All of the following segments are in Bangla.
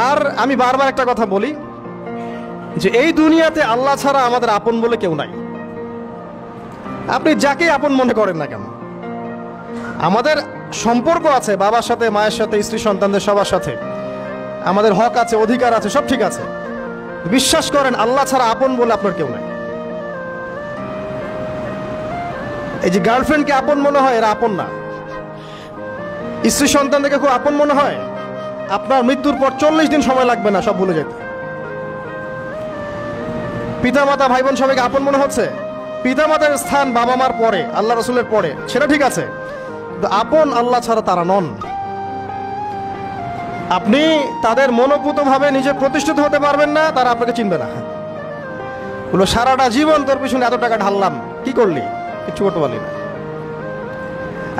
আর আমি বারবার একটা কথা বলি যে এই দুনিয়াতে আল্লাহ ছাড়া আমাদের আপন বলে কেউ নাই। আপনি যাকে আপন মনে করেন না কেন, আমাদের সম্পর্ক আছে বাবার সাথে, মায়ের সাথে, স্ত্রী সন্তানদের সবার সাথে, আমাদের হক আছে, অধিকার আছে, সব ঠিক আছে। বিশ্বাস করেন আল্লাহ ছাড়া আপন বলে আপনার কেউ নাই। এই যে গার্লফ্রেন্ডকে আপন মনে হয়, এরা আপন না। স্ত্রী সন্তানদেরকে খুব আপন মনে হয়, আপনার মৃত্যুর পর 40 দিন সময় লাগবে না সব ভুলে যেতে। পিতামাতা, ভাই বোন সবাইকে আপন মনে হচ্ছে। পিতামাতার স্থান বাবা মার পরে, আল্লাহ রসুলের পরে, সেটা ঠিক আছে, কিন্তু আপন আল্লাহ ছাড়া তারা নন। আপনি তাদের মনোপুতভাবে নিজে প্রতিষ্ঠিত হতে পারবেন না, তারা আপনাকে চিনবে না। বলো সারাটা জীবন তোর পিছনে এত টাকা ঢাললাম, কি করলি? কিছু করতে পারলি না।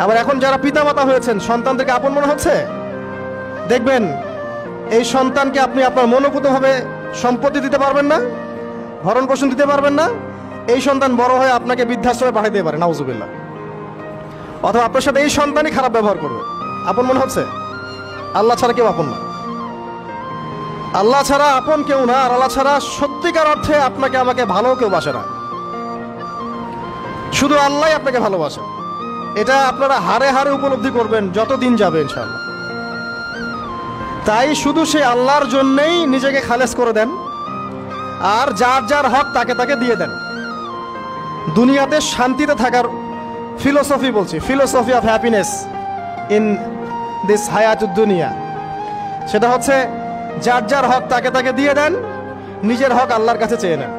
আবার এখন যারা পিতামাতা হয়েছেন, সন্তানদেরকে আপন মনে হচ্ছে, দেখবেন এই সন্তানকে আপনি আপনার মনোপুতভাবে সম্পত্তি দিতে পারবেন না, ভরণ পোষণ দিতে পারবেন না। এই সন্তান বড় হয়ে আপনাকে বৃদ্ধাশ্রমে পাঠিয়ে দিতে পারে, নাউজুবিল্লাহ। অথবা আপনার সাথে এই সন্তানই খারাপ ব্যবহার করবে। আপন মনে হচ্ছে? আল্লাহ ছাড়া কেউ আপন না। আল্লাহ ছাড়া আপন কেউ না। আর আল্লাহ ছাড়া সত্যিকার অর্থে আপনাকে আমাকে ভালো কেউ বাসে না। শুধু আল্লাহই আপনাকে ভালোবাসে। এটা আপনারা হারে হারে উপলব্ধি করবেন যত দিন যাবে ইনশাআল্লাহ। তাই শুধু সেই আল্লাহর জন্যেই নিজেকে খালেস করে দেন, আর যার যার হক তাকে তাকে দিয়ে দেন। দুনিয়াতে শান্তিতে থাকার ফিলোসফি বলছি, philosophy of happiness in this হায়াতুদ দুনিয়া, সেটা হচ্ছে যার যার হক তাকে তাকে দিয়ে দেন, নিজের হক আল্লাহর কাছে চেয়ে নেন।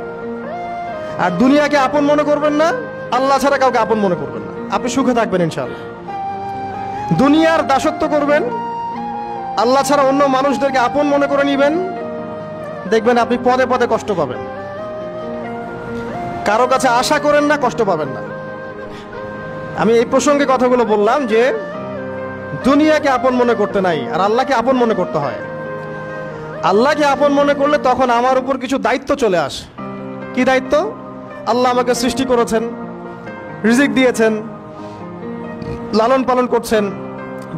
আর দুনিয়াকে আপন মনে করবেন না, আল্লাহ ছাড়া কাউকে আপন মনে করবেন না। আপনি সুখে থাকবেন ইনশাআল্লাহ। দুনিয়ার দাসত্ব করবেন, আল্লাহ ছাড়া অন্য মানুষদেরকে আপন মনে করে নেবেন, দেখবেন আপনি পদে পদে কষ্ট পাবেন। কারো কাছে আশা করেন না, কষ্ট পাবেন না। আমি এই প্রসঙ্গে কথাগুলো বললাম যে দুনিয়াকে আপন মনে করতে নাই, আর আল্লাহকে আপন মনে করতে হয়। আল্লাহকে আপন মনে করলে তখন আমার উপর কিছু দায়িত্ব চলে আসে। কি দায়িত্ব? আল্লাহ আমাকে সৃষ্টি করেছেন, রিজিক দিয়েছেন, লালন পালন করছেন,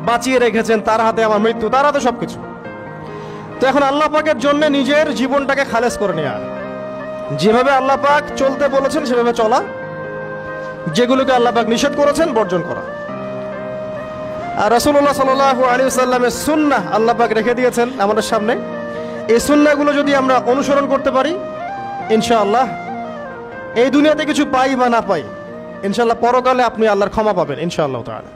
বাঁচিয়ে রেখেছেন, তার হাতে আমার মৃত্যু, তার হাতে সবকিছু। তো এখন আল্লাহ পাকের জন্য নিজের জীবনটাকে খালেস করে নেওয়া, যেভাবে আল্লাহ পাক চলতে বলেছেন সেভাবে চলা, যেগুলোকে আল্লাহ পাক নিষেধ করেছেন বর্জন করা। আর রাসূলুল্লাহ সাল্লাল্লাহু আলাইহি ওয়াসাল্লামের সুন্নাহ আল্লাহ পাক রেখে দিয়েছেন আমাদের সামনে। এই সুন্নাহগুলো যদি আমরা অনুসরণ করতে পারি, ইনশাআল্লাহ এই দুনিয়াতে কিছু পাই বা না পাই, ইনশাআল্লাহ পরকালে আপনি আল্লাহর ক্ষমা পাবেন ইনশাআল্লাহ তাআলা।